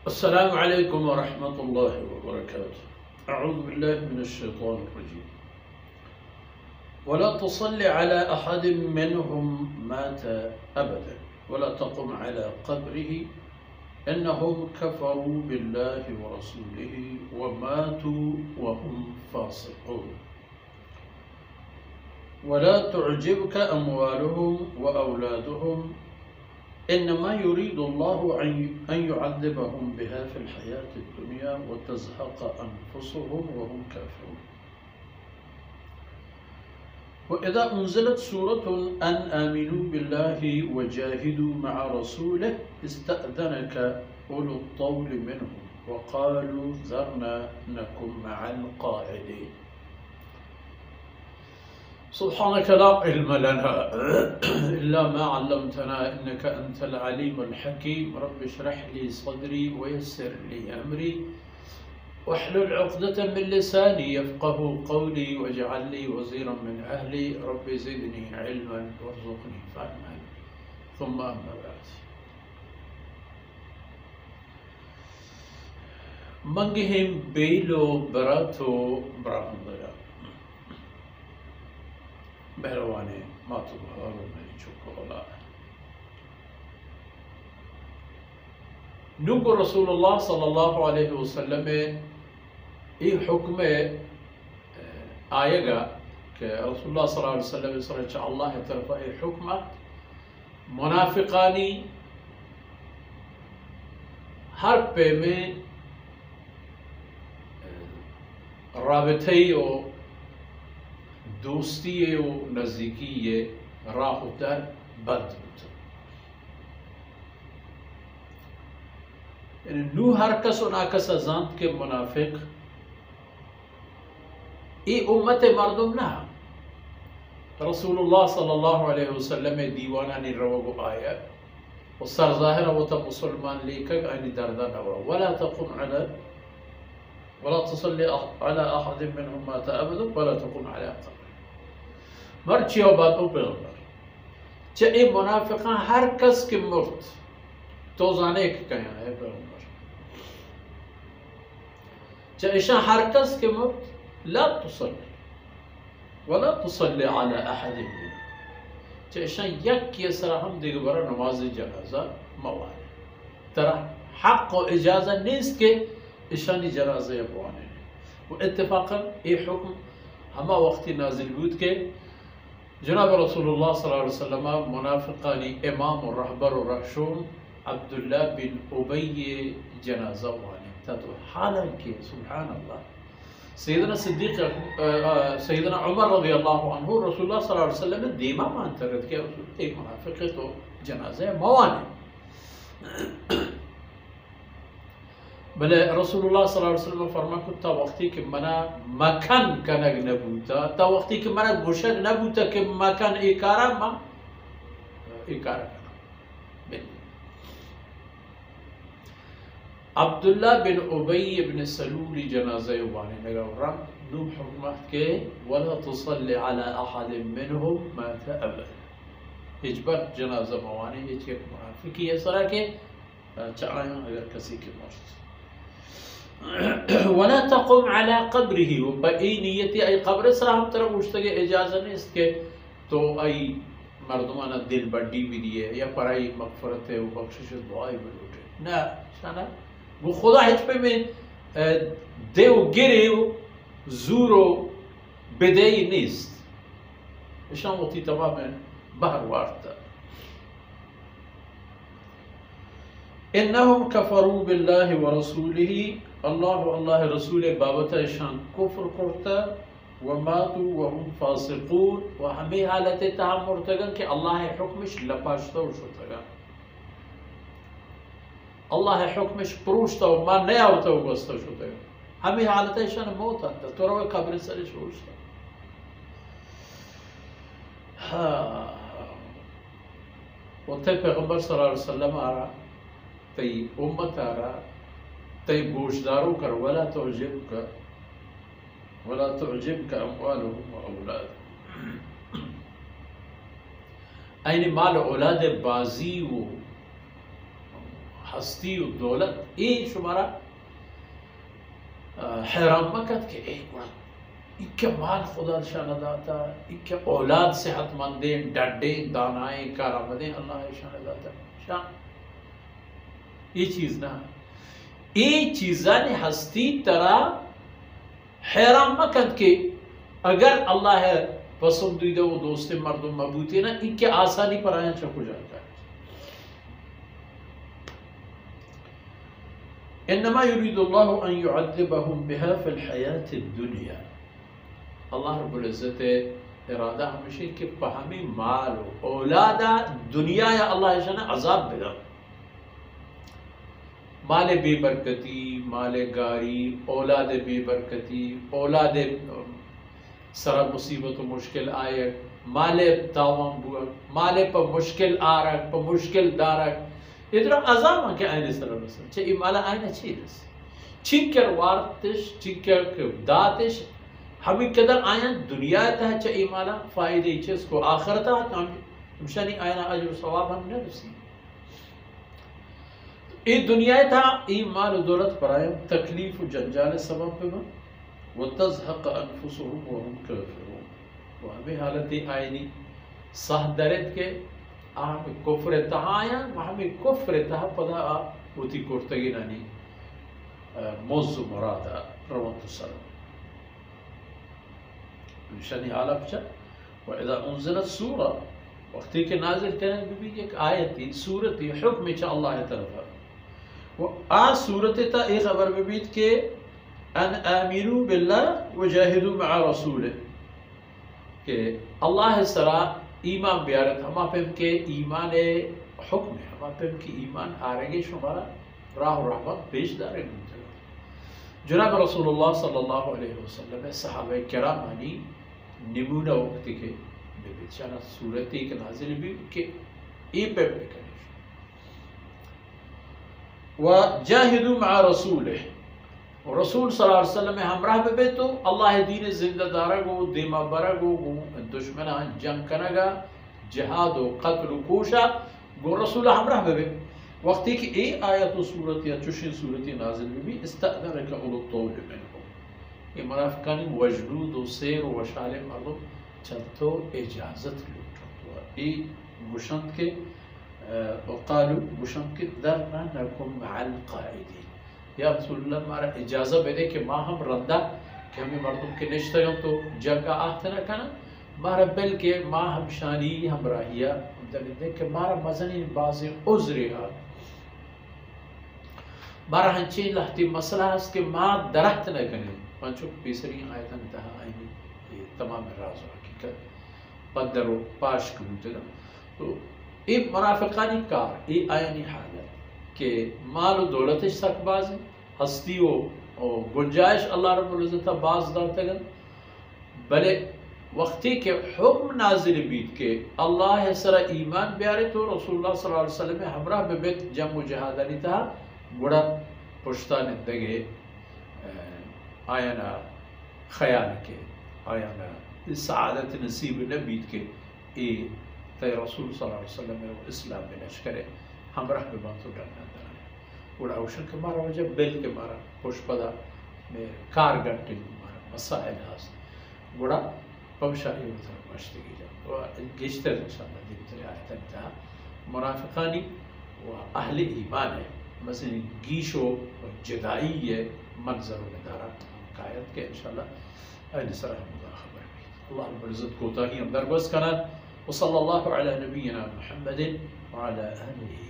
السلام عليكم ورحمة الله وبركاته. أعوذ بالله من الشيطان الرجيم. ولا تصل على أحد منهم مات أبدا ولا تقم على قبره إنهم كفروا بالله ورسوله وماتوا وهم فاسقون. ولا تعجبك أموالهم وأولادهم إنما يريد الله أن يعذبهم بها في الحياة الدنيا وتزهق أنفسهم وهم كافرون. وإذا أنزلت سورة أن آمنوا بالله وجاهدوا مع رسوله استأذنك أولو الطول منهم وقالوا ذرنا نكن مع القاعدين. سبحانك لا علم لنا إلا ما علمتنا إنك أنت العليم الحكيم. رب اشرح لي صدري ويسر لي أمري واحلل عقدة من لساني يفقه قولي واجعل لي وزيرا من أهلي. رب زدني علما وارزقني فهما. ثم أما بعد. منجهم بيلو براتو براندرا مهرباني ما تظهروا من شكولا. نقول رسول الله صلى الله عليه وسلم إيه حكم آية كرسول الله صلى الله عليه وسلم صلى الله ترفع إيه حكم منافقاني حرب में رابطه و دوستی و نزدیکی راه در بد بود. یعنی نو هر کس و ناکس ازاند که منافق ای امت مردم نه. رسول الله صلی الله علیه وسلم دیوانانی روگو آیا و سر ظاهر و تا مسلمان لیکن اینی دردا نورا ولا تقم على ولا تصلي على أحد منهم مات أبدا ولا تقم على قبره. مرچی و بعد او پیغمبر چه این منافقان هر کس که مرد توزانه که کہیں ہے پیغمبر چه ایشان هر کس که مرد لا تصلي ولا تصلي على أحد منهم چه ایشان یک سر هم دیگه برای نماز جنازه موانه ترا حق و اجازه نیست که ایشانی جنازه بوانه و اتفاقا این حکم همه وقتی نازل بود که جناب رسول الله صلی الله علیه وسلم منافقانی امام و رهبر و رهشون عبدالله بن ابی جنازه وانه تاتو حالا که سبحان الله سیدنا عمر رضی الله عنه رسول الله صلی الله علیه وسلم دیما مانترد که رسول ای منافقه تو جنازه موانه. بله رسول الله صلی الله علیه وسلم فرمود تا وقتی که منا مکان کنگ نبودا تا وقتی که منا گوشه نبودا که مکان ایکارا ما ایکارا کنم. عبدالله بن ابی بن سلول جنازه وانی نگورم نو حکمت که ولا تصلي على احد منهم مات ابدا اجبر جنازه موانی هیچ یک منافقی اسرا که چاہیے اگر کسی کے مرد ولا تقم على قبره و بأي نیتی ای قبر سرا ہم طرف اجازه اجازه نیست که تو ای مردمان دل بڑی بھی دیئے یا پرائی مغفرت و بخشش دعائی بلوٹے نا شانا وہ خدا ہیچ پہ میں دیو گرے و زور و بدهی نیست اشان وقتی تماما بحر وارتا. إنهم كفروا بالله ورسوله الله رسول بابتا شان كفر کرتا وماتوا وهم فاسقون و همه حالت تهم مرتگن که الله حکمش لپاشتا و شتگن الله حکمش پروشتا و ما نیاوتا و بستا شتگن همه حالت شان موت هستا تو رو قبر سرش روشتا و تی پیغمبر صلی اللہ علیہ وسلم آرہا تی امت آرہا تی گوشدارو کر ولا تعجبك أموالهم وأولادهم. این مال اولاد بازی و हस्ती और दौलत ये शुमारा हैरान मकत के एक बड़ा इक्के माल खुदा शान दाता इक्के औलाद सेहतमंदे डड्डे दानाए कारामदे अल्लाह शान दाता शान ये चीज ना ये चीज़ा ने हस्ती तरह हैरान मकत के अगर अल्लाह है पसंदीदा वो दोस्त मर्दुम मबूते ना इनके आसानी पर आया चको जाता है। इन्नमा युरीदुल्लाहु अन युअद्दिबहुम बिहा फिल हयातिद दुनिया। अल्लाह रब्बुल इज्जत इरादा हमेशा के पहमी माल औलादा दुनिया या अल्लाह शान अजाब बिदा माले बेबरकती माले गारी औलाद बेबरकती औलाद सरा मुसीबत मुश्किल आय माले तावम बुआ माले पर मुश्किल आरक पर मुश्किल दारक इधर अजाम के आयने सर चे इमाला आयने चीज चिकर वार्तिश चिकर के दातिश हमें कदर आयन दुनिया था चे इमाला फायदे चीज को आखिरता हम शनि आयना अजर सवाब हम न रसी ये दुनिया था ये माल दौलत पर आयम तकलीफ जंजाल सबब पे वो तज़हक़ अनफुसुहुम व हुम काफ़िरून वो हमें हालत आयनी सह दर्द के हमें कुफ्र तहाया हमें कुफ्र तहा पदा उती कुर्तगी नानी मौजू मुरादा रवंतु सलम शनि आलम चा व इज़ा उन्ज़िलत सूरा वक्ती के नाज़िल करने भी एक आयत थी सूरत थी हुक्म चा अल्लाह तरफ वो आ सूरत ता एक खबर में भी के अन आमिनु बिल्लाह व जाहिदु मअ रसूलिह के अल्लाह सरा ईमान बियारत हम पे के ईमान हुक्म है हम पे के ईमान आरेगे शुमारा राह रहमत पेशदार जनाब रसूलुल्लाह सल्लल्लाहु अलैहि वसल्लम सहाबा किराम अनी नमूना वक्त के बेचारा सूरत एक नाजिल भी के ए पे करे व जाहिदु मअ रसूलिह रसूल सल्लल्लाहु अलैहि वसल्लम हमराह पे तो अल्लाह दीन जिंदादारा गो दिमा बरा गो दुश्मना जंग कनगा जिहाद व कत्ल कोशा गो रसूल हमराह पे वक्ती की ए आयत सूरत या चुशी सूरत नाजिल भी इस्तअज़नका उलुल तौल मिनहुम ये मुनाफिकानी वजलूद व सैर व वशाल मर्दुम चलतो इजाजत लूटो ए गुशंत के वक़ालू गुशंत के दरना नकुम मअल क़ाइदीन या रसूलुल्लाह हमारा इजाज़त दे कि माँ हम रंदा कि हमें मर्दों के निश्तगम तो जगह आहत न करना मारा बिल के माँ हम शानी हम राहिया देख के मारा मजनी बाज़े उज़्रिहा मारा हंची लहती मसला के माँ दरख्त न करें पंचो तीसरी आयतन तहा आईनी ये तमाम राज हकीकत पदर पाश कबूतर तो ये मुनाफिकानी कार ये आयनी हालत के माल दौलत सकबाज हस्ती और गुंजाइश अल्लाह रब्बुल इज़्ज़त बाज दातगन भले वक्ती के हुक्म नाजिल बीत के अल्लाह सरा ईमान ब्यारे तो रसूलुल्लाह सल्लल्लाहु अलैहि वसल्लम हमरा बेबेत जंग जिहाद अली था गुड़ा पुश्तान दगे आयना ख्याल के आयना सआदत नसीब न बीत के ए तय रसूल सल्लल्लाहु अलैहि वसल्लम इस्लाम में लश्कर हमरा पे बात डरना गुड़ा औशन के मारा वजह बिल के मारा पुष्पदा में कार गट्टे मारा मसाइल हास गुड़ा पमशाही उधर मश्तगी जा व गिश्तर इंशाअल्लाह दिन तेरे आयतन था मुनाफिकानी व अहले ईमान है मसलन गीशो व जदाई है मंजर में दारा कायद के इंशाअल्लाह अहले सरा खबर भी अल्लाह रब्बुल इज़्ज़त को ताही अंदर बस कना व सल्लल्लाहु अला नबियना मुहम्मद व अला आलिहि